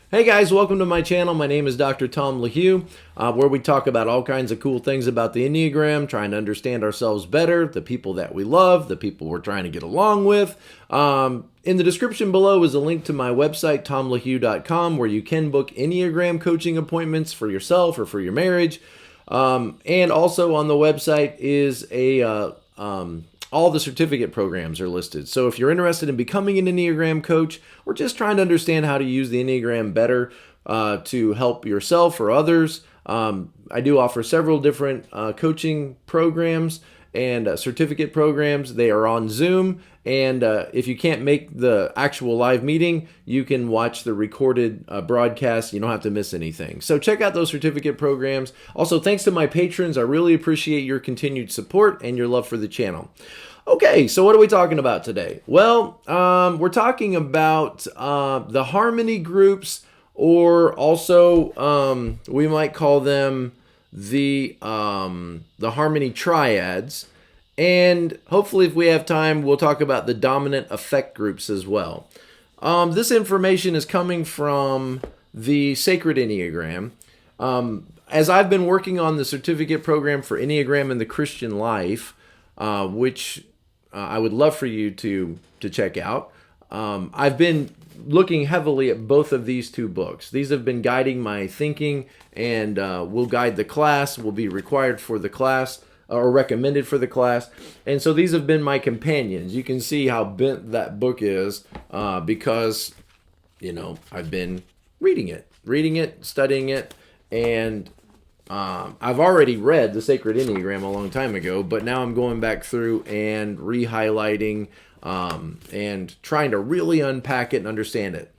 Hey guys, welcome to my channel. My name is Dr. Tom LaHue, where we talk about all kinds of cool things about the Enneagram, trying to understand ourselves better, the people that we love, the people we're trying to get along with. In the description below is a link to my website, tomlahue.com, where you can book Enneagram coaching appointments for yourself or for your marriage. And also on the website is all the certificate programs are listed. So if you're interested in becoming an Enneagram coach or just trying to understand how to use the Enneagram better to help yourself or others, I do offer several different coaching programs and certificate programs. They are on Zoom. And if you can't make the actual live meeting, you can watch the recorded broadcast. You don't have to miss anything. So check out those certificate programs. Also, thanks to my patrons. I really appreciate your continued support and your love for the channel. Okay, so what are we talking about today? Well, we're talking about the harmony groups, or also we might call them the harmony triads. And hopefully if we have time, we'll talk about the dominant affect groups as well. This information is coming from the Sacred Enneagram. As I've been working on the certificate program for Enneagram in the Christian Life, which I would love for you to check out, I've been looking heavily at both of these two books. These have been guiding my thinking and will guide the class, will be required for the class, or recommended for the class. And so these have been my companions. You can see how bent that book is because, I've been reading it, studying it, and I've already read the Sacred Enneagram a long time ago, but now I'm going back through and re-highlighting and trying to really unpack it and understand it.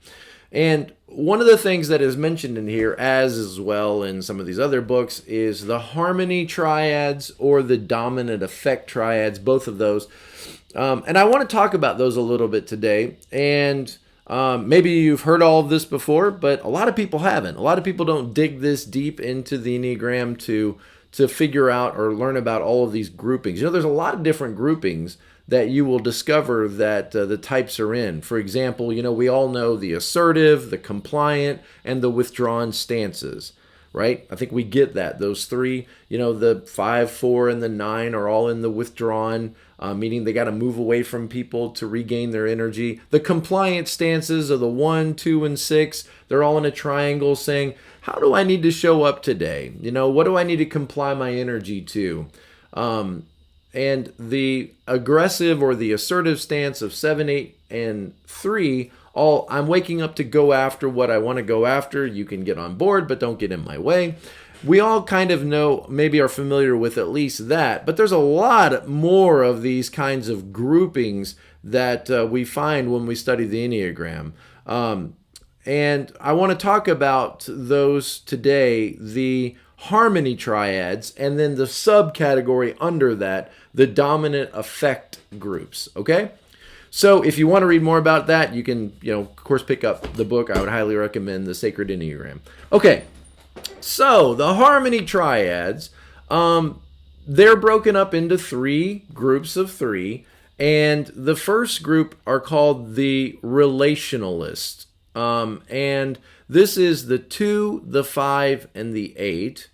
And one of the things that is mentioned in here, as well in some of these other books, is the harmony triads or the dominant affect triads, both of those. And I want to talk about those a little bit today. And maybe you've heard all of this before, but a lot of people haven't. A lot of people don't dig this deep into the Enneagram to figure out or learn about all of these groupings. There's a lot of different groupings that you will discover that the types are in. For example, we all know the assertive, the compliant, and the withdrawn stances, right? I think we get that. Those three, the 5, 4, and the 9 are all in the withdrawn, meaning they got to move away from people to regain their energy. The compliant stances are the 1, 2, and 6. They're all in a triangle saying, how do I need to show up today? What do I need to comply my energy to? And the aggressive or the assertive stance of 7, 8, and 3, I'm waking up to go after what I want to go after. You can get on board, but don't get in my way. We all kind of know, maybe are familiar with at least that, but there's a lot more of these kinds of groupings that we find when we study the Enneagram. And I want to talk about those today, the harmony triads, and then the subcategory under that, the dominant affect groups, okay? So if you want to read more about that, you can, of course, pick up the book. I would highly recommend The Sacred Enneagram. Okay, so the harmony triads, they're broken up into 3 groups of 3, and the first group are called the relationalists. And this is the 2, the 5, and the 8.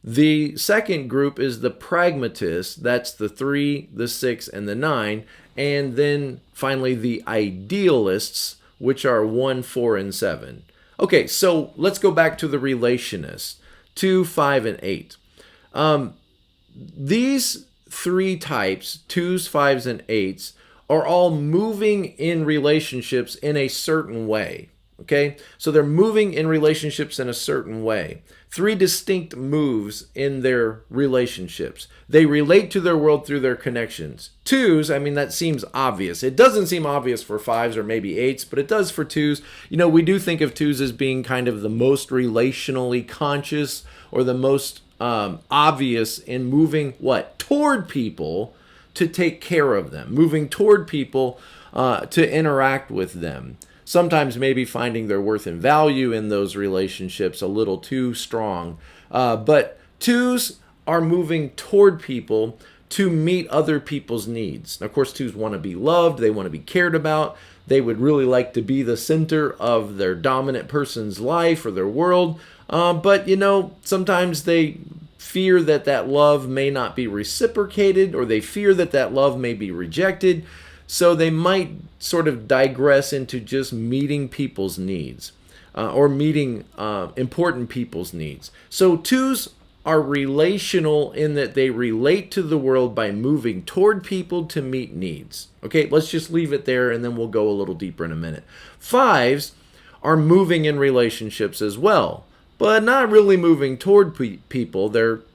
The second group is the pragmatists. That's the 3, the 6, and the 9. And then finally the idealists, which are 1, 4, and 7. Okay, so let's go back to the relationists, 2, 5, and 8. These 3 types, 2s, 5s, and 8s, are all moving in relationships in a certain way. Okay, so they're moving in relationships in a certain way. 3 distinct moves in their relationships. They relate to their world through their connections. 2s, that seems obvious. It doesn't seem obvious for 5s or maybe 8s, but it does for 2s. We do think of 2s as being kind of the most relationally conscious or the most obvious in moving toward people to take care of them, moving toward people to interact with them. Sometimes maybe finding their worth and value in those relationships a little too strong. But 2s are moving toward people to meet other people's needs. Now, of course, 2s want to be loved. They want to be cared about. They would really like to be the center of their dominant person's life or their world. But, sometimes they fear that that love may not be reciprocated, or they fear that that love may be rejected. So they might sort of digress into just meeting people's needs or meeting important people's needs. So 2s are relational in that they relate to the world by moving toward people to meet needs. Okay, let's just leave it there and then we'll go a little deeper in a minute. 5s are moving in relationships as well, but not really moving toward people.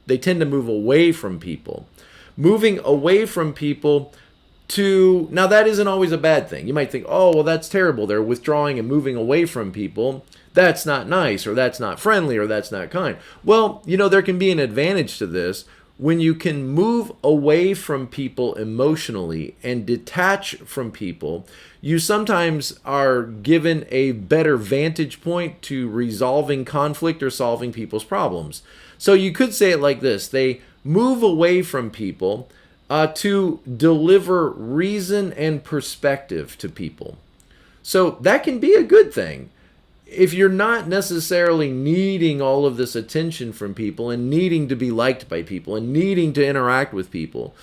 They tend to move away from people. Moving away from people now that isn't always a bad thing. You might think, oh, well, that's terrible. They're withdrawing and moving away from people. That's not nice, or that's not friendly, or that's not kind. Well, there can be an advantage to this. When you can move away from people emotionally and detach from people, you sometimes are given a better vantage point to resolving conflict or solving people's problems. So you could say it like this. They move away from people to deliver reason and perspective to people. So that can be a good thing. If you're not necessarily needing all of this attention from people and needing to be liked by people and needing to interact with people,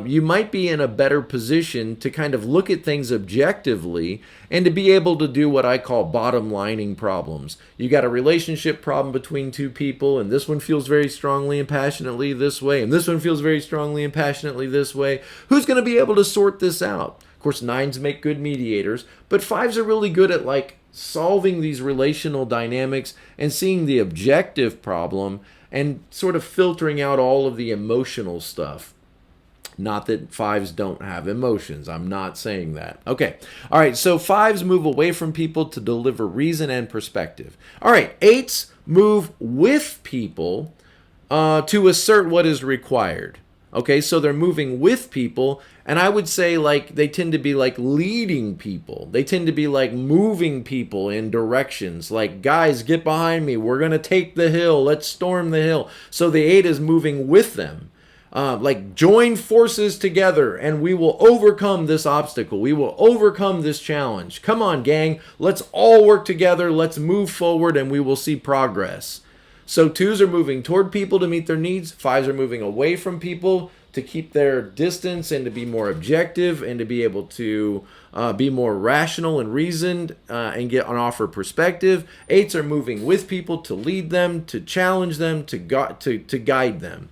you might be in a better position to kind of look at things objectively and to be able to do what I call bottom lining problems. You got a relationship problem between 2 people, and this one feels very strongly and passionately this way, and this one feels very strongly and passionately this way. Who's going to be able to sort this out? Of course, 9s make good mediators, but 5s are really good at solving these relational dynamics and seeing the objective problem and sort of filtering out all of the emotional stuff. Not that 5s don't have emotions. I'm not saying that. Okay. All right. So 5s move away from people to deliver reason and perspective. All right. 8s move with people to assert what is required. Okay. So they're moving with people. And I would say they tend to be leading people. They tend to be moving people in directions. Guys, get behind me. We're going to take the hill. Let's storm the hill. So the 8 is moving with them. Join forces together and we will overcome this obstacle. We will overcome this challenge. Come on, gang. Let's all work together. Let's move forward and we will see progress. So 2s are moving toward people to meet their needs. 5s are moving away from people to keep their distance and to be more objective and to be able to be more rational and reasoned and get an offer perspective. 8s are moving with people to lead them, to challenge them, to guide them.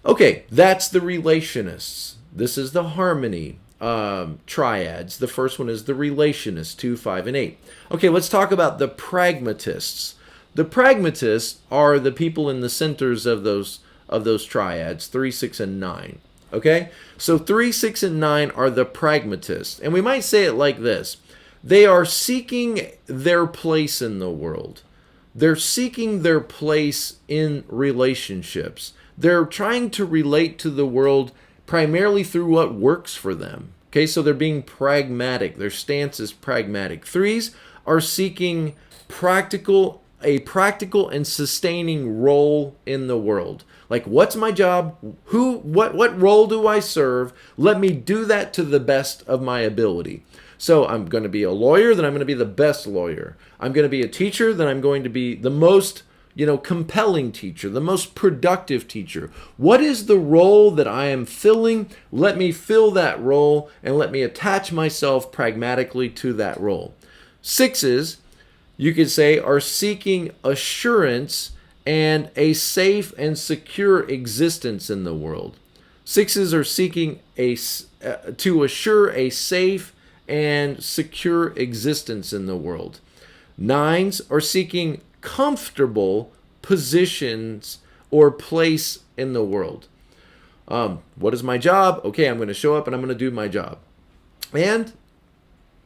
Okay, that's the relationists. This is the harmony triads. The first one is the relationists, 2, 5, and 8. Okay, let's talk about the pragmatists. The pragmatists are the people in the centers of those triads, 3, 6, and 9. Okay? So 3, 6, and 9 are the pragmatists. And we might say it like this. They are seeking their place in the world. They're seeking their place in relationships. They're trying to relate to the world primarily through what works for them. Okay, so they're being pragmatic. Their stance is pragmatic. 3s are seeking a practical and sustaining role in the world. What's my job? What role do I serve? Let me do that to the best of my ability. So I'm going to be a lawyer, then I'm going to be the best lawyer. I'm going to be a teacher, then I'm going to be the most compelling teacher, the most productive teacher. What is the role that I am filling? Let me fill that role and let me attach myself pragmatically to that role. 6s, you could say, are seeking assurance and a safe and secure existence in the world. 6s are seeking to assure a safe and secure existence in the world. 9s are seeking comfortable positions or place in the world. What is my job? Okay, I'm going to show up and I'm going to do my job. And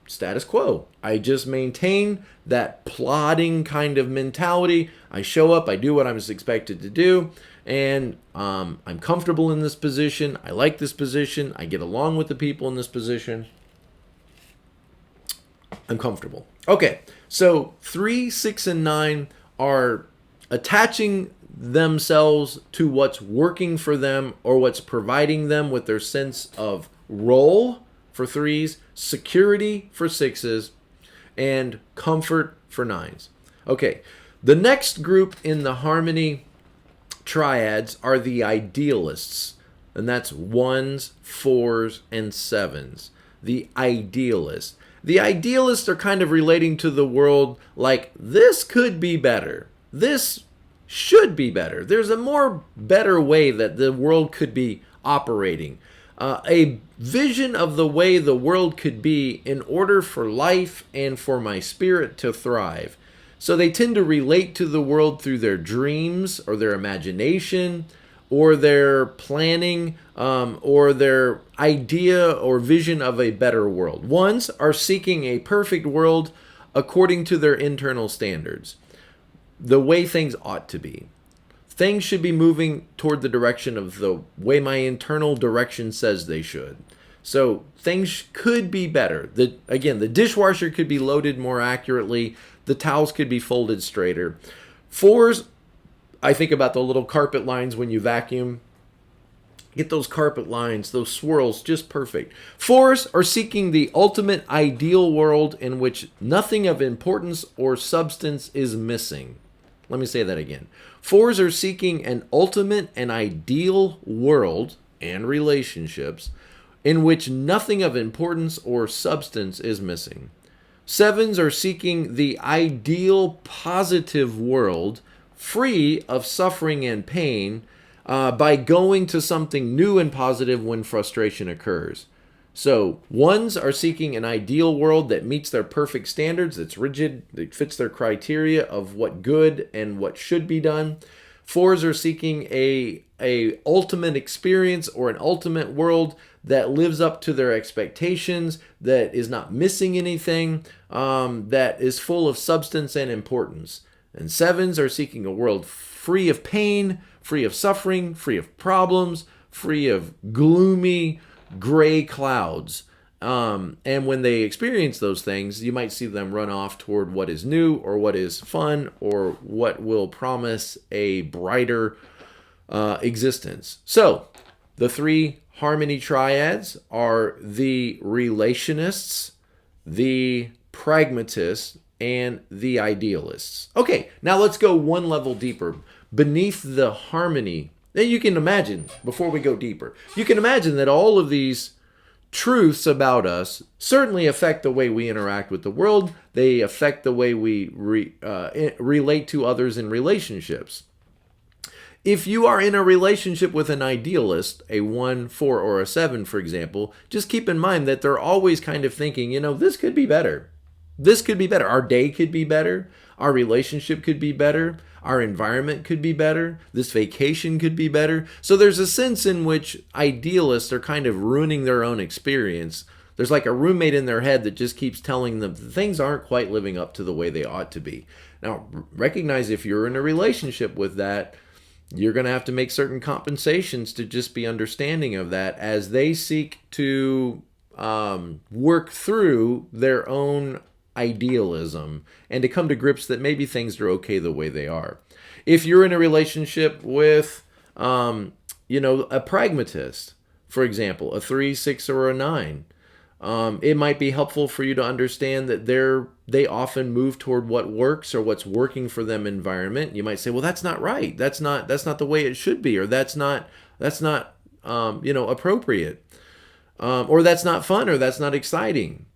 status quo. I just maintain that plodding kind of mentality. I show up, I do what I'm expected to do, and I'm comfortable in this position. I like this position. I get along with the people in this position. I'm comfortable. Okay, so 3, 6, and 9 are attaching themselves to what's working for them or what's providing them with their sense of role for 3s, security for 6s, and comfort for 9s. Okay, the next group in the harmony triads are the idealists, and that's 1s, 4s, and 7s. The idealists. The idealists are kind of relating to the world like, this could be better. This should be better. There's a more better way that the world could be operating. A vision of the way the world could be in order for life and for my spirit to thrive. So they tend to relate to the world through their dreams or their imagination or their planning or their idea or vision of a better world. 1s are seeking a perfect world according to their internal standards, the way things ought to be. Things should be moving toward the direction of the way my internal direction says they should. So things could be better. Again, the dishwasher could be loaded more accurately. The towels could be folded straighter. 4s, I think about the little carpet lines when you vacuum. Get those carpet lines, those swirls, just perfect. 4s are seeking the ultimate ideal world in which nothing of importance or substance is missing. Let me say that again. 4s are seeking an ultimate and ideal world and relationships in which nothing of importance or substance is missing. 7s are seeking the ideal positive world free of suffering and pain by going to something new and positive when frustration occurs. So 1s are seeking an ideal world that meets their perfect standards, that's rigid, that fits their criteria of what good and what should be done. 4s are seeking a ultimate experience or an ultimate world that lives up to their expectations, that is not missing anything, that is full of substance and importance. And 7s are seeking a world free of pain, free of suffering, free of problems, free of gloomy, gray clouds. And when they experience those things, you might see them run off toward what is new or what is fun or what will promise a brighter existence. So the 3 harmony triads are the relationists, the pragmatists, and the idealists. Okay, now let's go one level deeper. Beneath the harmony, then you can imagine, before we go deeper, you can imagine that all of these truths about us certainly affect the way we interact with the world. They affect the way we relate to others in relationships. If you are in a relationship with an idealist, a 1, 4, or a 7, for example, just keep in mind that they're always kind of thinking, this could be better. This could be better. Our day could be better. Our relationship could be better. Our environment could be better. This vacation could be better. So there's a sense in which idealists are kind of ruining their own experience. There's like a roommate in their head that just keeps telling them things aren't quite living up to the way they ought to be. Now, recognize if you're in a relationship with that, you're going to have to make certain compensations to just be understanding of that as they seek to work through their own idealism and to come to grips that maybe things are okay the way they are. If you're in a relationship with, a pragmatist, for example, a 3, 6, or a 9, it might be helpful for you to understand that they often move toward what works or what's working for them environment. You might say, well, that's not right. That's not the way it should be, or that's not appropriate, or that's not fun, or that's not exciting.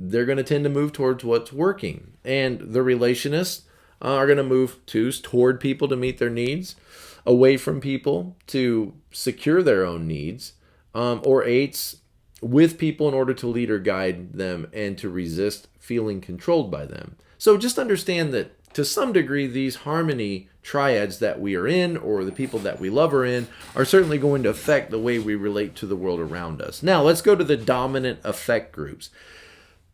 They're going to tend to move towards what's working. And the relationists are going to move 2s toward people to meet their needs, away from people to secure their own needs, or 8s with people in order to lead or guide them and to resist feeling controlled by them. So just understand that to some degree, these harmony triads that we are in, or the people that we love are in, are certainly going to affect the way we relate to the world around us. Now, let's go to the dominant affect groups.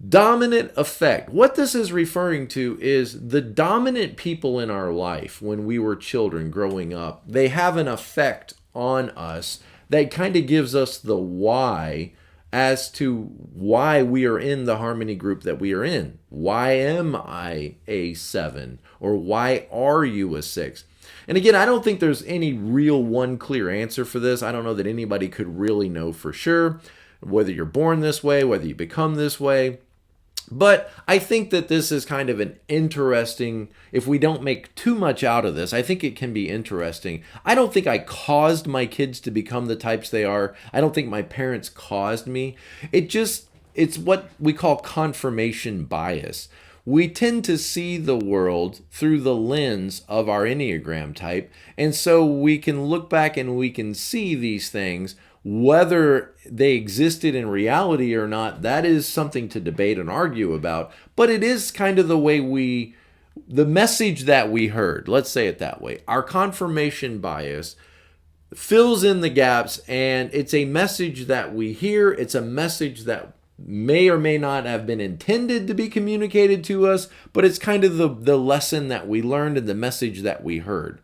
Dominant affect. What this is referring to is the dominant people in our life when we were children growing up. They have an effect on us that kind of gives us the why as to why we are in the harmony group that we are in. Why am I a 7? Or why are you a 6? And again, I don't think there's any real one clear answer for this. I don't know that anybody could really know for sure. whether you're born this way, whether you become this way. But I think that this is kind of an interesting, if we don't make too much out of this, I think it can be interesting. I don't think I caused my kids to become the types they are. I don't think my parents caused me. It's what we call confirmation bias. We tend to see the world through the lens of our Enneagram type. And so we can look back and we can see these things. Whether they existed in reality or not, that is something to debate and argue about. But it is kind of the message that we heard, let's say it that way. Our confirmation bias fills in the gaps, and it's a message that we hear. It's a message that may or may not have been intended to be communicated to us, but it's kind of the lesson that we learned and the message that we heard.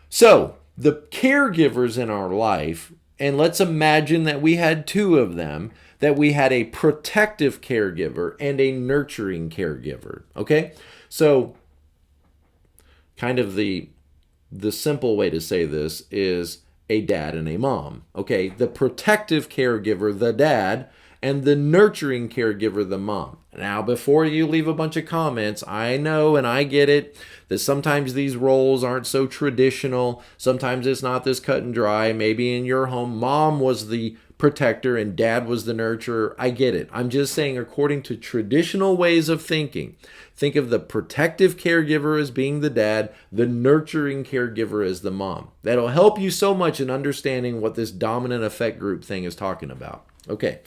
So the caregivers in our life, and let's imagine that we had two of them, that we had a protective caregiver and a nurturing caregiver, okay? So kind of the simple way to say this is a dad and a mom, okay? The protective caregiver, the dad, and the nurturing caregiver, the mom. Now, before you leave a bunch of comments, I know and I get it that sometimes these roles aren't so traditional. Sometimes it's not this cut and dry. Maybe in your home, mom was the protector and dad was the nurturer. I get it. I'm just saying, according to traditional ways of thinking, think of the protective caregiver as being the dad, the nurturing caregiver as the mom. That'll help you so much in understanding what this dominant affect group thing is talking about. Okay.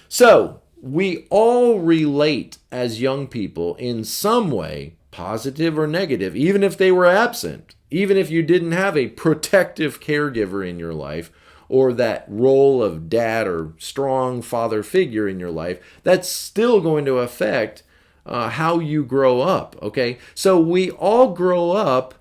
So we all relate as young people in some way, positive or negative, even if they were absent, even if you didn't have a protective caregiver in your life or that role of dad or strong father figure in your life, that's still going to affect how you grow up, okay? So we all grow up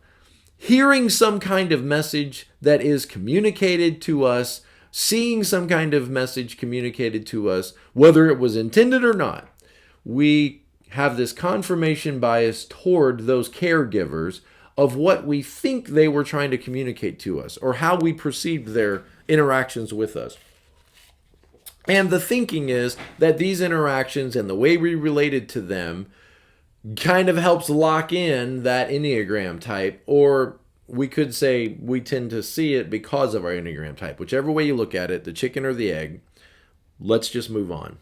hearing some kind of message that is communicated to us, seeing some kind of message communicated to us, whether it was intended or not. We have this confirmation bias toward those caregivers of what we think they were trying to communicate to us or how we perceived their interactions with us. And the thinking is that these interactions and the way we related to them kind of helps lock in that Enneagram type, or we could say we tend to see it because of our Enneagram type. Whichever way you look at it, the chicken or the egg, let's just move on.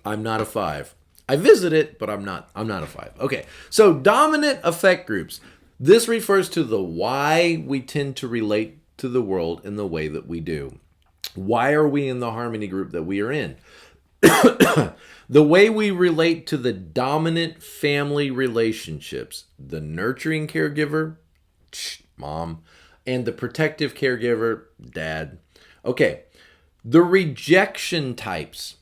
I'm not a 5. I visit it, but I'm not a 5. Okay, so dominant affect groups. This refers to the why we tend to relate to the world in the way that we do. Why are we in the harmony group that we are in? The way we relate to the dominant family relationships, the nurturing caregiver, mom, and the protective caregiver, dad. Okay, the rejection types,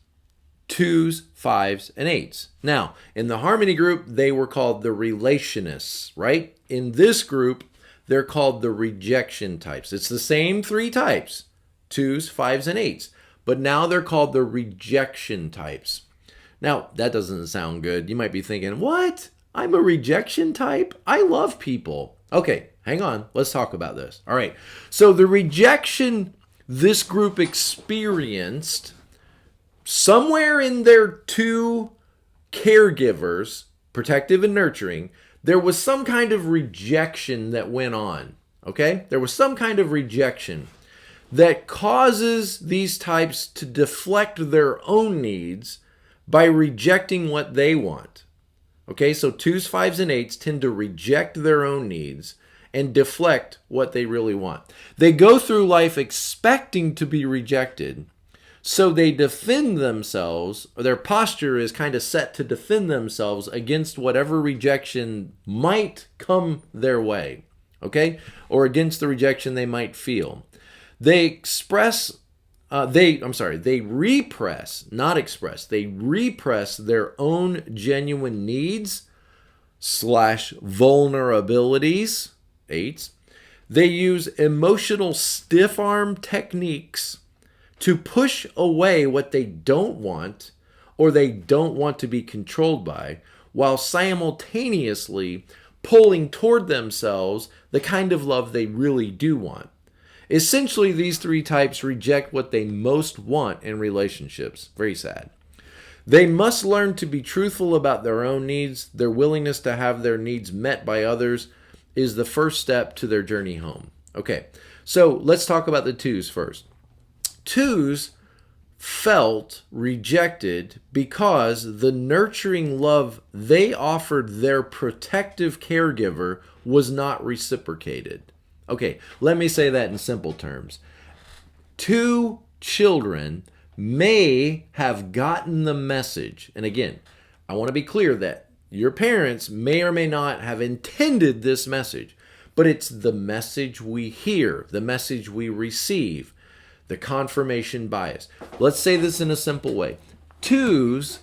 2s, 5s, and 8s. Now, in the harmony group, they were called the relationists, right? In this group, they're called the rejection types. It's the same 3 types, 2s, 5s, and 8s. But now they're called the rejection types. Now, that doesn't sound good. You might be thinking, what? I'm a rejection type? I love people. Okay, hang on. Let's talk about this. All right. So the rejection this group experienced somewhere in their 2 caregivers, protective and nurturing, there was some kind of rejection that went on. Okay? There was some kind of rejection that causes these types to deflect their own needs by rejecting what they want. Okay, so 2s, 5s, and 8s tend to reject their own needs and deflect what they really want. They go through life expecting to be rejected, so they defend themselves, or their posture is kind of set to defend themselves against whatever rejection might come their way, okay, or against the rejection they might feel. They repress, not express. They repress their own genuine needs / vulnerabilities, 8s. They use emotional stiff arm techniques to push away what they don't want or they don't want to be controlled by, while simultaneously pulling toward themselves the kind of love they really do want. Essentially, these three types reject what they most want in relationships. Very sad. They must learn to be truthful about their own needs. Their willingness to have their needs met by others is the first step to their journey home. Okay, so let's talk about the twos first. Twos felt rejected because the nurturing love they offered their protective caregiver was not reciprocated. Okay, let me say that in simple terms. Two children may have gotten the message, and again, I want to be clear that your parents may or may not have intended this message, but it's the message we hear, the message we receive, the confirmation bias. Let's say this in a simple way. Twos,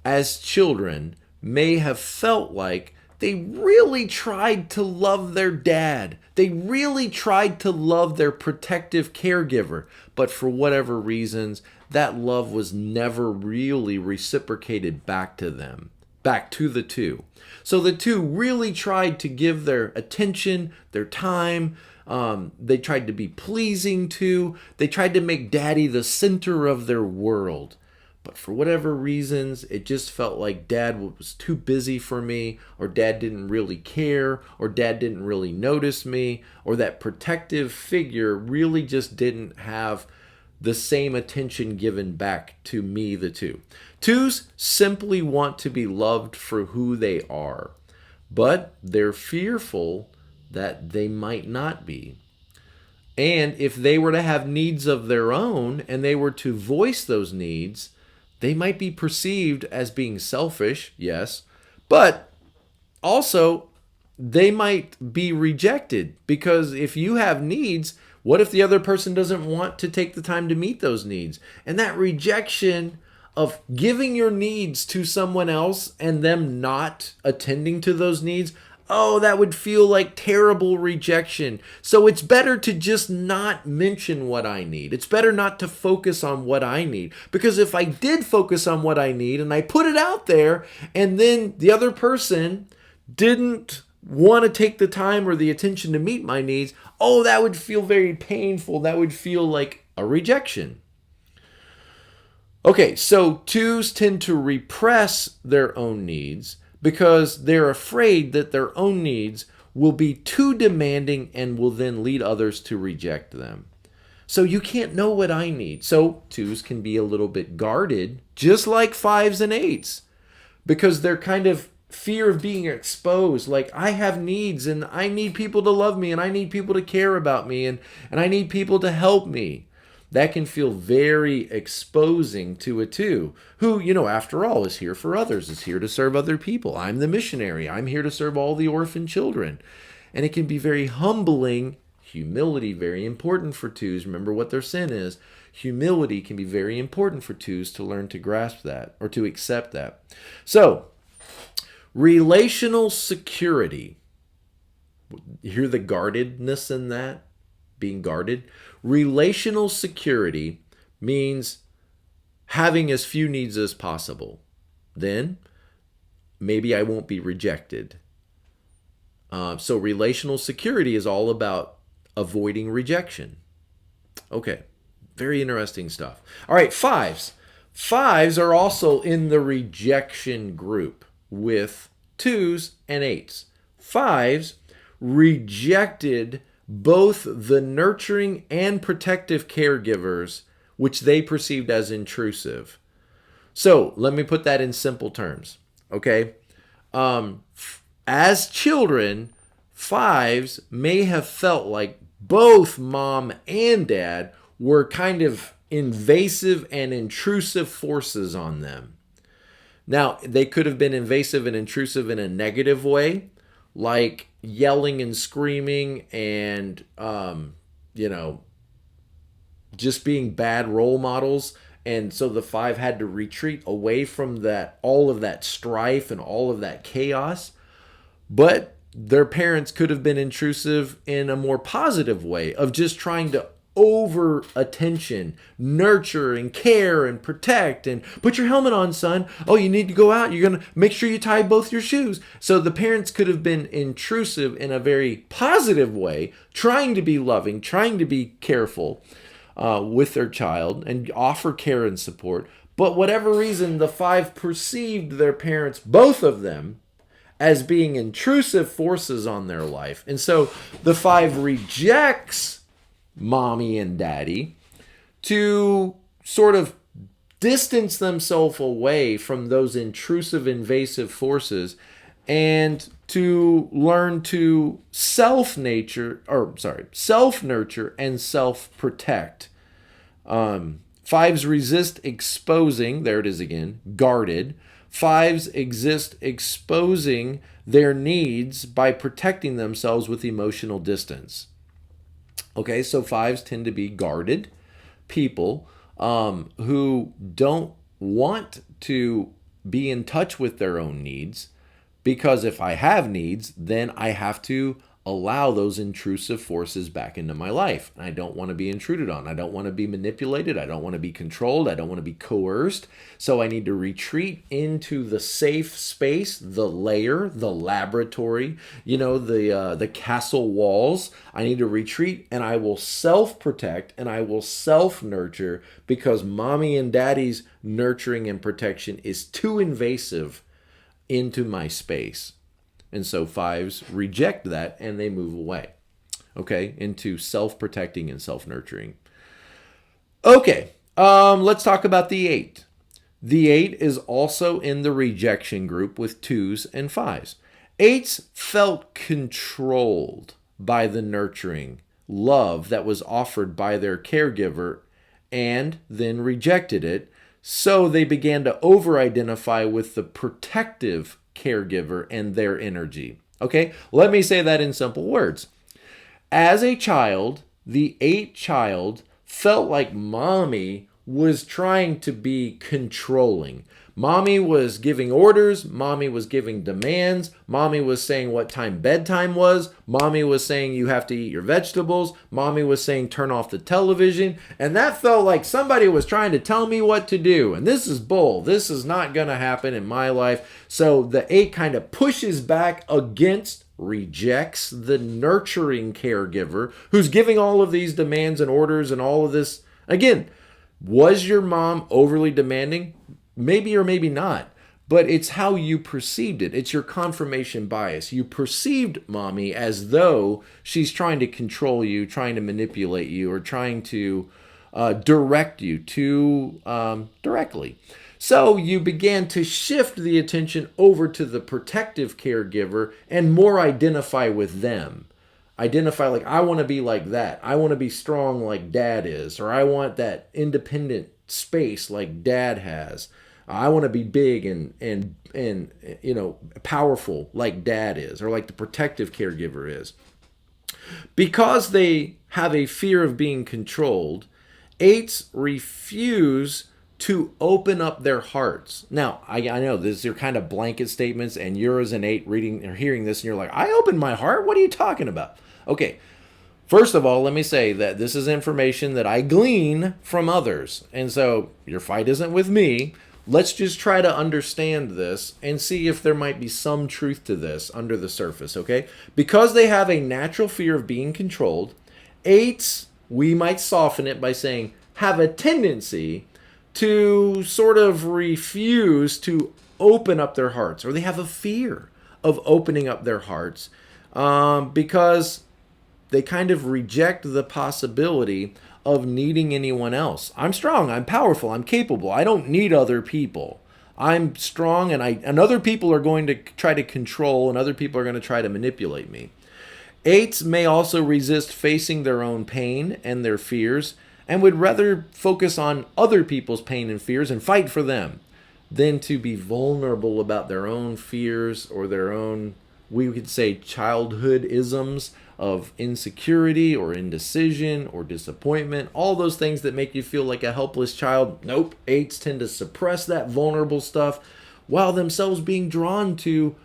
as children, may have felt like they really tried to love their dad. They really tried to love their protective caregiver, but for whatever reasons, that love was never really reciprocated back to them, back to the two. So the two really tried to give their attention, their time. They tried to be pleasing to. They tried to make daddy the center of their world. But for whatever reasons, it just felt like dad was too busy for me, or dad didn't really care, or dad didn't really notice me, or that protective figure really just didn't have the same attention given back to me, the two. Twos simply want to be loved for who they are, but they're fearful that they might not be. And if they were to have needs of their own and they were to voice those needs, they might be perceived as being selfish, yes, but also they might be rejected, because if you have needs, what if the other person doesn't want to take the time to meet those needs? And that rejection of giving your needs to someone else and them not attending to those needs, oh, that would feel like terrible rejection. So it's better to just not mention what I need. It's better not to focus on what I need. Because if I did focus on what I need and I put it out there, and then the other person didn't want to take the time or the attention to meet my needs, oh, that would feel very painful. That would feel like a rejection. Okay, so twos tend to repress their own needs because they're afraid that their own needs will be too demanding and will then lead others to reject them. So you can't know what I need. So twos can be a little bit guarded, just like fives and eights, because they're kind of fear of being exposed. Like, I have needs and I need people to love me and I need people to care about me and I need people to help me. That can feel very exposing to a two who, after all, is here for others, is here to serve other people. I'm the missionary. I'm here to serve all the orphan children. And it can be very humbling. Humility, very important for twos. Remember what their sin is. Humility can be very important for twos to learn to grasp that or to accept that. So, relational security. You hear the guardedness in that? Being guarded. Relational security means having as few needs as possible. Then maybe I won't be rejected. So relational security is all about avoiding rejection. Okay, very interesting stuff. All right, fives. Fives are also in the rejection group with twos and eights. Fives rejected both the nurturing and protective caregivers, which they perceived as intrusive. So let me put that in simple terms, okay? As children, fives may have felt like both mom and dad were kind of invasive and intrusive forces on them. Now, they could have been invasive and intrusive in a negative way, like yelling and screaming and, just being bad role models. And so the five had to retreat away from that, all of that strife and all of that chaos. But their parents could have been intrusive in a more positive way of just trying to over attention, nurture and care and protect and put your helmet on, son. Oh, you need to go out. You're going to make sure you tie both your shoes. So the parents could have been intrusive in a very positive way, trying to be loving, trying to be careful with their child and offer care and support. But whatever reason, the 5 perceived their parents, both of them, as being intrusive forces on their life. And so the 5 rejects mommy and daddy to sort of distance themselves away from those intrusive, invasive forces and to learn to self-nurture and self-protect. 5s resist exposing, there it is again, guarded. 5s exist exposing their needs by protecting themselves with emotional distance. Okay, so 5s tend to be guarded people who don't want to be in touch with their own needs, because if I have needs, then I have to allow those intrusive forces back into my life. I don't want to be intruded on. I don't want to be manipulated. I don't want to be controlled. I don't want to be coerced. So I need to retreat into the safe space, the lair, the laboratory, the castle walls. I need to retreat, and I will self-protect and I will self-nurture, because mommy and daddy's nurturing and protection is too invasive into my space. And so 5s reject that and they move away, okay, into self-protecting and self-nurturing. Okay, let's talk about the 8. The 8 is also in the rejection group with 2s and 5s. 8s felt controlled by the nurturing love that was offered by their caregiver and then rejected it. So they began to over-identify with the protective caregiver and their energy. Okay, let me say that in simple words. As a child, the 8 child felt like mommy was trying to be controlling. Mommy was giving orders. Mommy was giving demands. Mommy was saying what time bedtime was. Mommy was saying you have to eat your vegetables. Mommy was saying turn off the television. And that felt like somebody was trying to tell me what to do. And this is bull. This is not going to happen in my life. So the 8 kind of pushes back against, rejects the nurturing caregiver who's giving all of these demands and orders and all of this. Again, was your mom overly demanding? Maybe or maybe not, but it's how you perceived it. It's your confirmation bias. You perceived mommy as though she's trying to control you, trying to manipulate you, or trying to direct you too directly. So you began to shift the attention over to the protective caregiver and more identify with them. Identify like, I want to be like that. I want to be strong like dad is, or I want that independent space like dad has. I want to be big and powerful like dad is, or like the protective caregiver is. Because they have a fear of being controlled, 8s refuse to open up their hearts. Now, I know these are kind of blanket statements, and you're as an 8 reading or hearing this, and you're like, I opened my heart? What are you talking about? Okay, first of all, let me say that this is information that I glean from others. And so your fight isn't with me. Let's just try to understand this and see if there might be some truth to this under the surface, okay? Because they have a natural fear of being controlled, 8s, we might soften it by saying, have a tendency to sort of refuse to open up their hearts, or they have a fear of opening up their hearts because they kind of reject the possibility of needing anyone else. I'm strong, I'm powerful, I'm capable. I don't need other people. I'm strong, and other people are going to try to control, and other people are going to try to manipulate me. 8s may also resist facing their own pain and their fears, and would rather focus on other people's pain and fears and fight for them than to be vulnerable about their own fears or their own, we could say, childhood isms of insecurity or indecision or disappointment, all those things that make you feel like a helpless child. Nope, 8s tend to suppress that vulnerable stuff while themselves being drawn to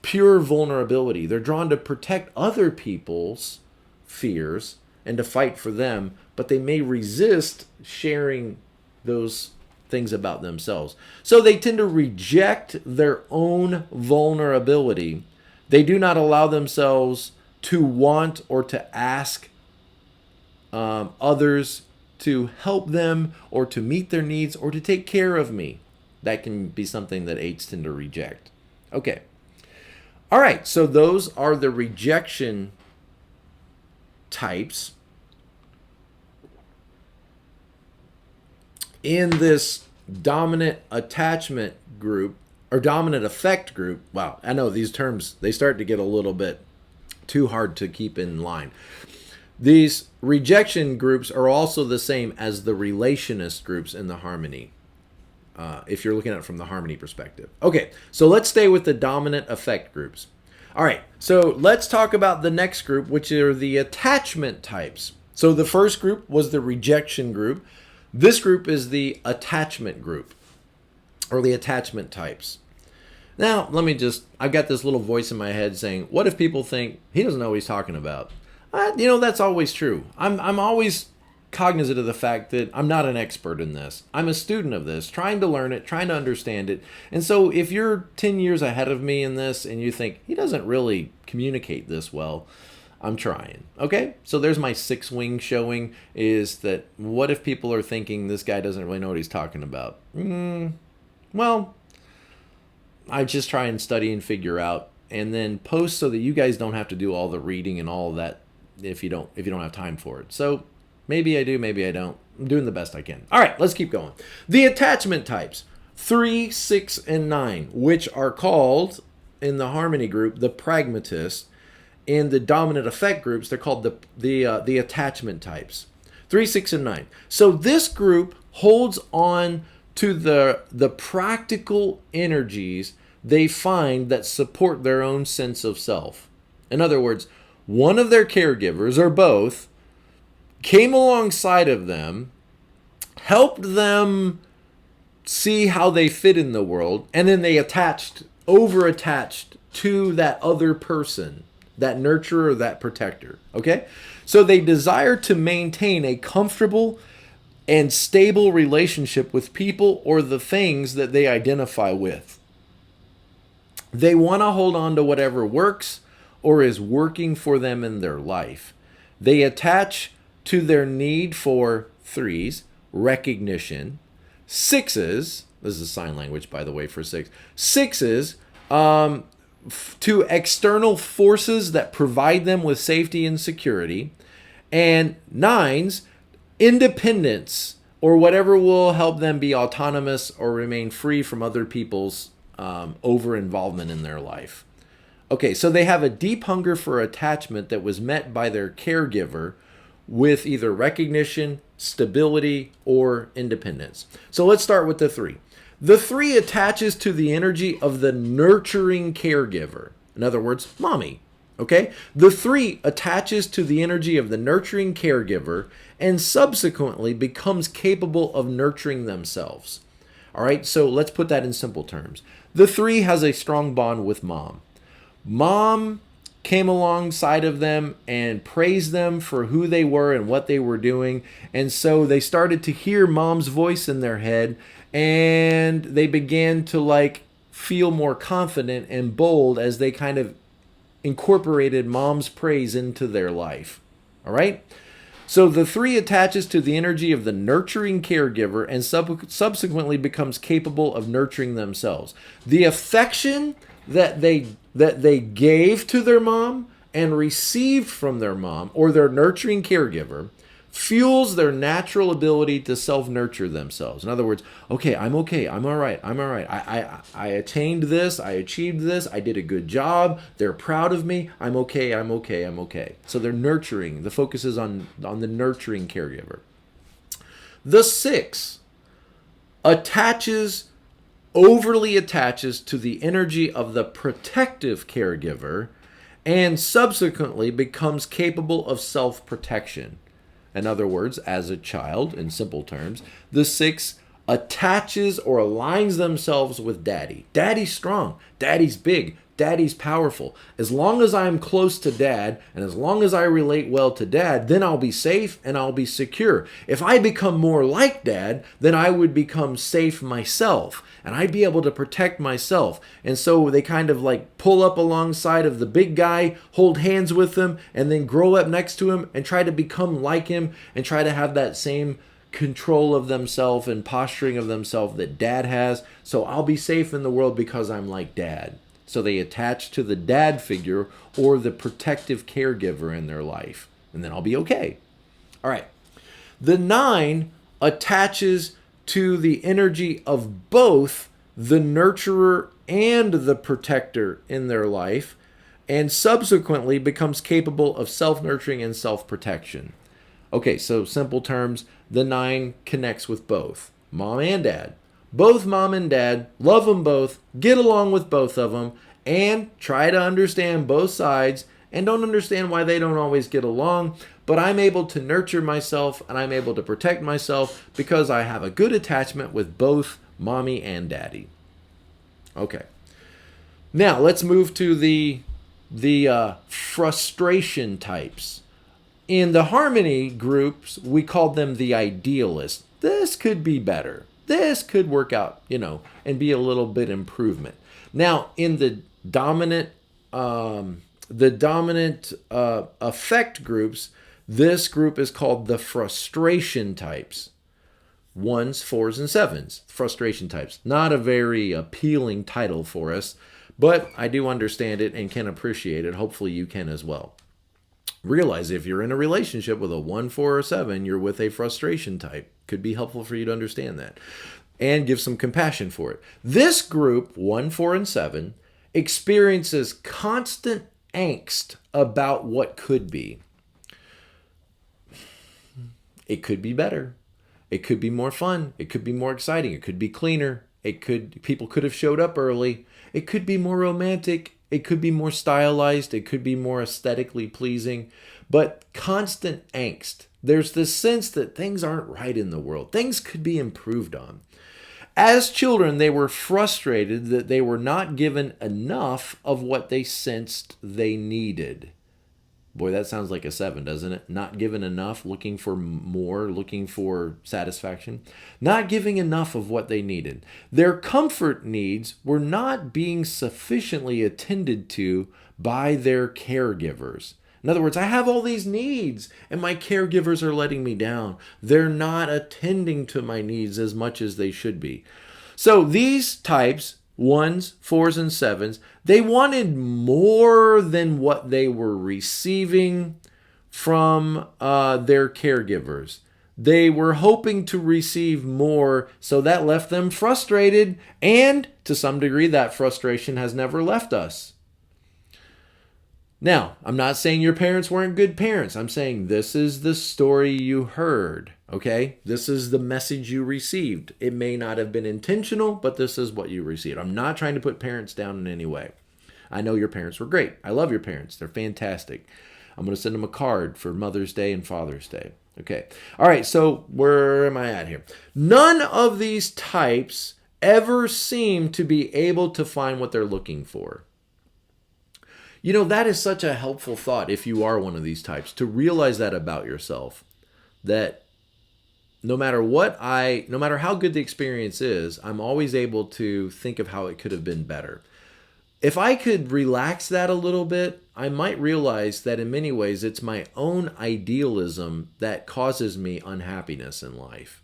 pure vulnerability. They're drawn to protect other people's fears and to fight for them, but they may resist sharing those things about themselves. So they tend to reject their own vulnerability. They do not allow themselves to want or to ask others to help them or to meet their needs or to take care of me. That can be something that 8s tend to reject. Okay. All right, so those are the rejection types. In this dominant attachment group, or dominant affect group, wow, I know these terms, they start to get a little bit too hard to keep in line. These rejection groups are also the same as the relationist groups in the harmony, if you're looking at it from the harmony perspective. Okay, so let's stay with the dominant affect groups. All right, so let's talk about the next group, which are the attachment types. So the first group was the rejection group. This group is the attachment group, or the attachment types. Now, I've got this little voice in my head saying, what if people think he doesn't know what he's talking about? That's always true. I'm always cognizant of the fact that I'm not an expert in this. I'm a student of this, trying to learn it, trying to understand it. And so if you're 10 years ahead of me in this and you think he doesn't really communicate this well, I'm trying. Okay? So there's my 6 wing showing, is that what if people are thinking this guy doesn't really know what he's talking about? Well, I just try and study and figure out and then post so that you guys don't have to do all the reading and all of that if you don't have time for it. So maybe I do, maybe I don't. I'm doing the best I can. All right, let's keep going. The attachment types, 3, 6, and 9, which are called in the harmony group the pragmatists. In the dominant affect groups, they're called the attachment types, 3, 6, and 9. So this group holds on to the practical energies they find that support their own sense of self. In other words, one of their caregivers or both came alongside of them, helped them see how they fit in the world, and then they over-attached to that other person, that nurturer, that protector. Okay? So they desire to maintain a comfortable and stable relationship with people or the things that they identify with. They want to hold on to whatever works or is working for them in their life. They attach to their need for 3s, recognition, 6s, this is sign language, by the way, for 6, 6s, to external forces that provide them with safety and security, and 9s, independence, or whatever will help them be autonomous or remain free from other people's over-involvement in their life. Okay, so they have a deep hunger for attachment that was met by their caregiver with either recognition, stability, or independence. So let's start with the 3. The 3 attaches to the energy of the nurturing caregiver. In other words, mommy. Okay? The 3 attaches to the energy of the nurturing caregiver and subsequently becomes capable of nurturing themselves. All right, so let's put that in simple terms. The 3 has a strong bond with mom. Mom came alongside of them and praised them for who they were and what they were doing. And so they started to hear mom's voice in their head, and they began to feel more confident and bold as they kind of incorporated mom's praise into their life. All right? So the 3 attaches to the energy of the nurturing caregiver and subsequently becomes capable of nurturing themselves. The affection that they gave to their mom and received from their mom or their nurturing caregiver fuels their natural ability to self-nurture themselves. In other words, okay, I'm all right. I attained this, I achieved this, I did a good job, they're proud of me, I'm okay. So they're nurturing, the focus is on the nurturing caregiver. The 6 overly attaches to the energy of the protective caregiver and subsequently becomes capable of self-protection. In other words, as a child, in simple terms, the 6 attaches or aligns themselves with daddy. Daddy's strong. Daddy's big. Daddy's powerful. As long as I'm close to Dad and as long as I relate well to Dad, then I'll be safe and I'll be secure. If I become more like Dad, then I would become safe myself and I'd be able to protect myself. And so they kind of like pull up alongside of the big guy, hold hands with him, and then grow up next to him and try to become like him and try to have that same control of themselves and posturing of themselves that Dad has. So I'll be safe in the world because I'm like Dad. So they attach to the dad figure or the protective caregiver in their life, and then I'll be okay. All right. The 9 attaches to the energy of both the nurturer and the protector in their life, and subsequently becomes capable of self-nurturing and self-protection. Okay, so simple terms, the 9 connects with both mom and dad. Both mom and dad, love them both, get along with both of them, and try to understand both sides and don't understand why they don't always get along. But I'm able to nurture myself and I'm able to protect myself because I have a good attachment with both mommy and daddy. Okay. Now let's move to the frustration types. In the harmony groups, we called them the idealists. This could be better. This could work out, and be a little bit improvement. Now, in the dominant affect groups, this group is called the frustration types. 1s, 4s, and 7s. Frustration types. Not a very appealing title for us, but I do understand it and can appreciate it. Hopefully you can as well. Realize if you're in a relationship with a 1, 4, or 7, you're with a frustration type. Could be helpful for you to understand that and give some compassion for it. This group, 1, 4, and 7, experiences constant angst about what could be. It could be better. It could be more fun. It could be more exciting. It could be cleaner. People could have showed up early. It could be more romantic. It could be more stylized. It could be more aesthetically pleasing. But constant angst. There's this sense that things aren't right in the world. Things could be improved on. As children, they were frustrated that they were not given enough of what they sensed they needed. Boy, that sounds like a 7, doesn't it? Not given enough, looking for more, looking for satisfaction. Not giving enough of what they needed. Their comfort needs were not being sufficiently attended to by their caregivers. In other words, I have all these needs and my caregivers are letting me down. They're not attending to my needs as much as they should be. So these types, 1s, 4s, and 7s, they wanted more than what they were receiving from their caregivers. They were hoping to receive more, so that left them frustrated, and to some degree that frustration has never left us. Now, I'm not saying your parents weren't good parents. I'm saying this is the story you heard, okay? This is the message you received. It may not have been intentional, but this is what you received. I'm not trying to put parents down in any way. I know your parents were great. I love your parents. They're fantastic. I'm going to send them a card for Mother's Day and Father's Day. Okay. All right, so where am I at here? None of these types ever seem to be able to find what they're looking for. That is such a helpful thought if you are one of these types, to realize that about yourself, that no matter how good the experience is, I'm always able to think of how it could have been better. If I could relax that a little bit, I might realize that in many ways it's my own idealism that causes me unhappiness in life.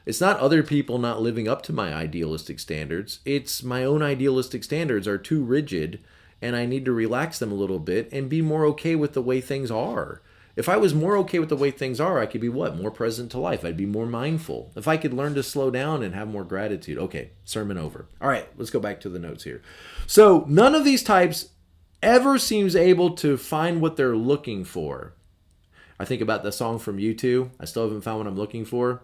It's not other people not living up to my idealistic standards. It's my own idealistic standards are too rigid, and I need to relax them a little bit and be more okay with the way things are. If I was more okay with the way things are, I could be more present to life. I'd be more mindful. If I could learn to slow down and have more gratitude. Okay, sermon over. All right, let's go back to the notes here. So none of these types ever seems able to find what they're looking for. I think about the song from U2, I still haven't found what I'm looking for.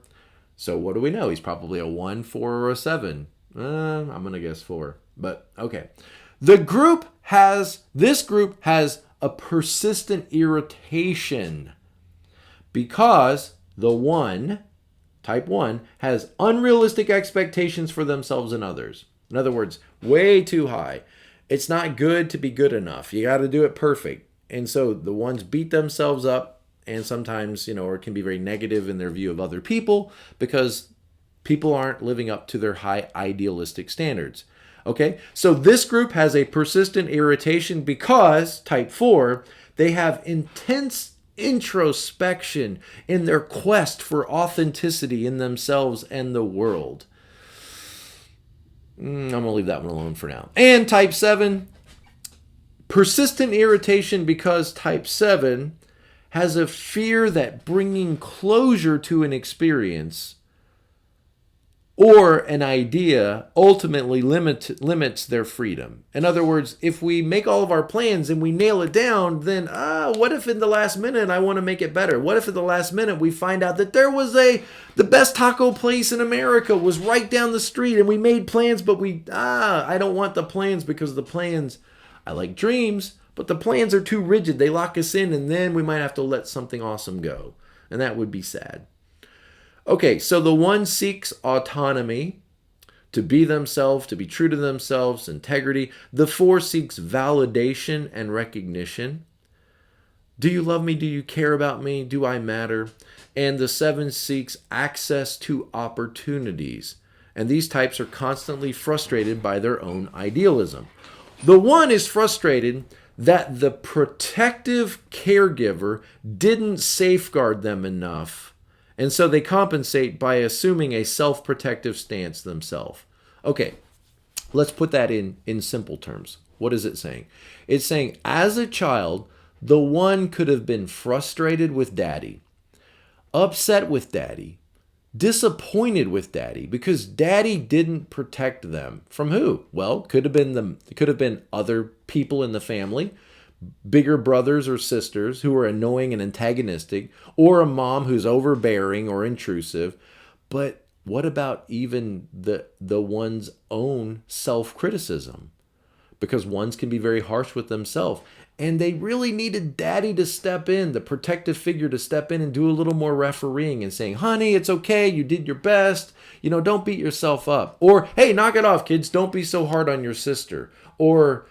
So what do we know? He's probably a 1, 4, or a 7. I'm going to guess 4, but okay. This group has a persistent irritation because type 1, has unrealistic expectations for themselves and others. In other words, way too high. It's not good to be good enough. You got to do it perfect. And so the ones beat themselves up, and sometimes, or it can be very negative in their view of other people because people aren't living up to their high idealistic standards. Okay, so this group has a persistent irritation because, type 4, they have intense introspection in their quest for authenticity in themselves and the world. I'm going to leave that one alone for now. And type 7, persistent irritation because type 7 has a fear that bringing closure to an experience or an idea ultimately limits their freedom. In other words, if we make all of our plans and we nail it down, then what if in the last minute I want to make it better? What if at the last minute we find out that there was the best taco place in America was right down the street and we made plans, but I don't want the plans because the plans, I like dreams, but the plans are too rigid. They lock us in and then we might have to let something awesome go. And that would be sad. Okay, so the 1 seeks autonomy, to be themselves, to be true to themselves, integrity. The 4 seeks validation and recognition. Do you love me? Do you care about me? Do I matter? And the 7 seeks access to opportunities. And these types are constantly frustrated by their own idealism. The 1 is frustrated that the protective caregiver didn't safeguard them enough. And so they compensate by assuming a self-protective stance themselves. Okay, let's put that in simple terms. What is it saying? It's saying, as a child, the 1 could have been frustrated with daddy, upset with daddy, disappointed with daddy because daddy didn't protect them. From who? Well, it could have been other people in the family, bigger brothers or sisters who are annoying and antagonistic, or a mom who's overbearing or intrusive. But what about even the one's own self-criticism? Because ones can be very harsh with themselves. And they really needed daddy to step in, the protective figure to step in and do a little more refereeing and saying, honey, it's okay, you did your best, don't beat yourself up. Or, hey, knock it off, kids, don't be so hard on your sister. Or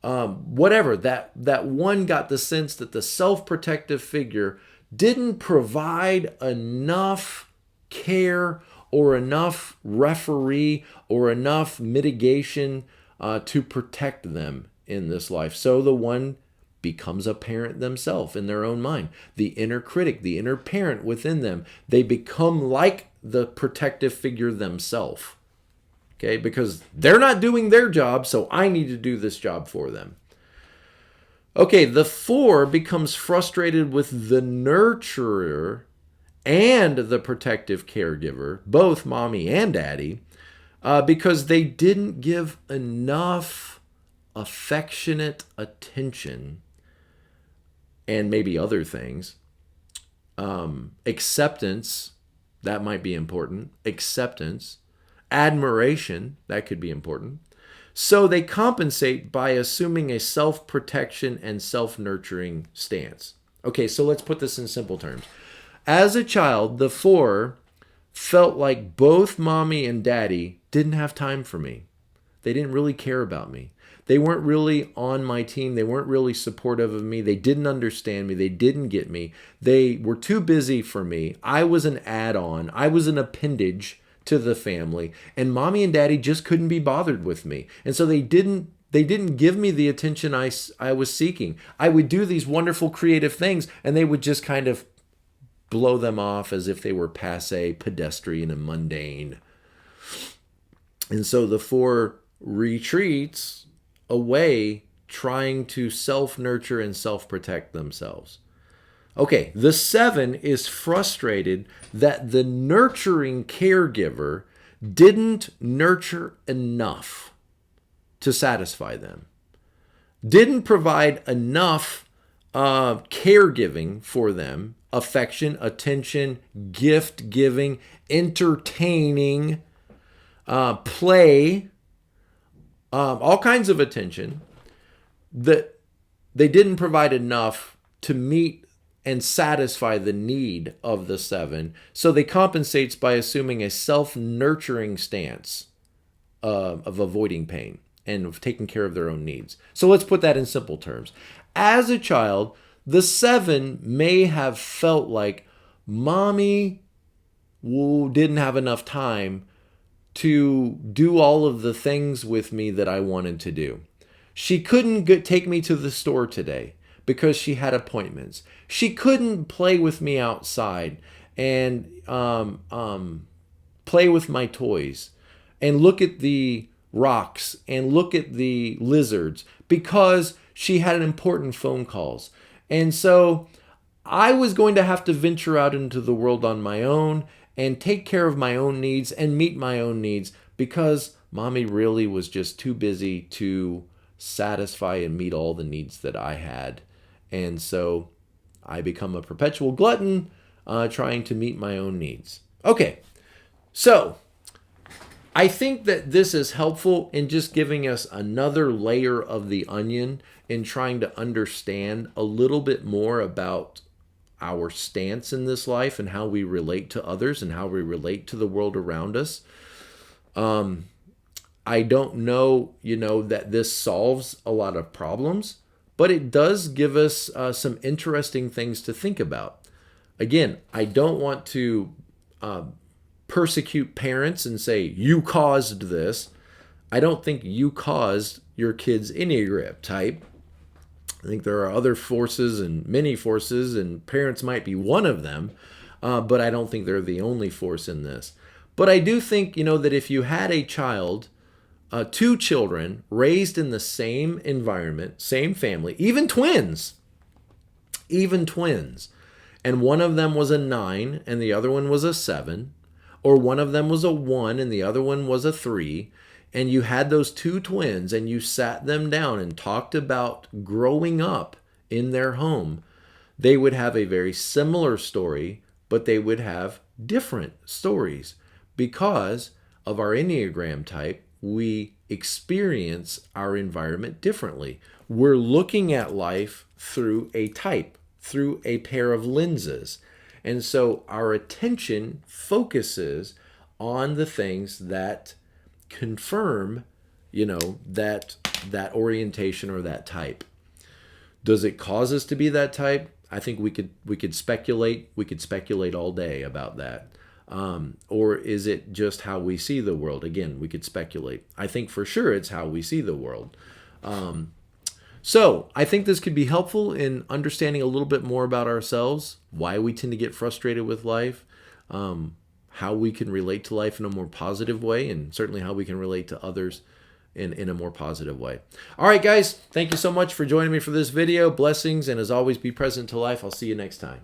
whatever, that one got the sense that the self-protective figure didn't provide enough care or enough referee or enough mitigation to protect them in this life. So the 1 becomes a parent themselves in their own mind. The inner critic, the inner parent within them, they become like the protective figure themselves. Okay, because they're not doing their job, so I need to do this job for them. Okay, the 4 becomes frustrated with the nurturer and the protective caregiver, both mommy and daddy, because they didn't give enough affectionate attention and maybe other things. Acceptance, that might be important. Acceptance. Admiration, that could be important. So they compensate by assuming a self-protection and self-nurturing stance. Okay, so let's put this in simple terms. As a child, the 4 felt like both mommy and daddy didn't have time for me. They didn't really care about me. They weren't really on my team. They weren't really supportive of me. They didn't understand me. They didn't get me. They were too busy for me. I was an add-on. I was an appendage to the family, and mommy and daddy just couldn't be bothered with me. And so they didn't give me the attention I was seeking. I would do these wonderful creative things, and they would just kind of blow them off as if they were passé, pedestrian, and mundane. And so the 4 retreats away, trying to self-nurture and self-protect themselves. Okay, the 7 is frustrated that the nurturing caregiver didn't nurture enough to satisfy them, didn't provide enough caregiving for them, affection, attention, gift giving, entertaining, play, all kinds of attention, that they didn't provide enough to meet and satisfy the need of the 7. So they compensates by assuming a self-nurturing stance of avoiding pain. and of taking care of their own needs. So let's put that in simple terms. As a child, the 7 may have felt like mommy didn't have enough time to do all of the things with me that I wanted to do. She couldn't take me to the store today because she had appointments. She couldn't play with me outside and play with my toys and look at the rocks and look at the lizards because she had important phone calls. And so I was going to have to venture out into the world on my own and take care of my own needs and meet my own needs because mommy really was just too busy to satisfy and meet all the needs that I had. And so I become a perpetual glutton trying to meet my own needs. Okay, so I think that this is helpful in just giving us another layer of the onion in trying to understand a little bit more about our stance in this life and how we relate to others and how we relate to the world around us. I don't know, that this solves a lot of problems, but it does give us some interesting things to think about. Again, I don't want to persecute parents and say, you caused this. I don't think you caused your kid's Enneagram type. I think there are other forces and many forces, and parents might be one of them, but I don't think they're the only force in this. But I do think, that if you had a child, 2 children raised in the same environment, same family, even twins, and one of them was a 9 and the other one was a 7, or one of them was a 1 and the other one was a 3, and you had those 2 twins and you sat them down and talked about growing up in their home, they would have a very similar story, but they would have different stories because of our Enneagram type. We experience our environment differently. We're looking at life through a type, through a pair of lenses. And so our attention focuses on the things that confirm, that orientation or that type. Does it cause us to be that type? I think we could speculate. We could speculate all day about that. Or is it just how we see the world? Again, we could speculate. I think for sure it's how we see the world. So I think this could be helpful in understanding a little bit more about ourselves, why we tend to get frustrated with life, how we can relate to life in a more positive way, and certainly how we can relate to others in a more positive way. All right, guys, thank you so much for joining me for this video. Blessings, and as always, be present to life. I'll see you next time.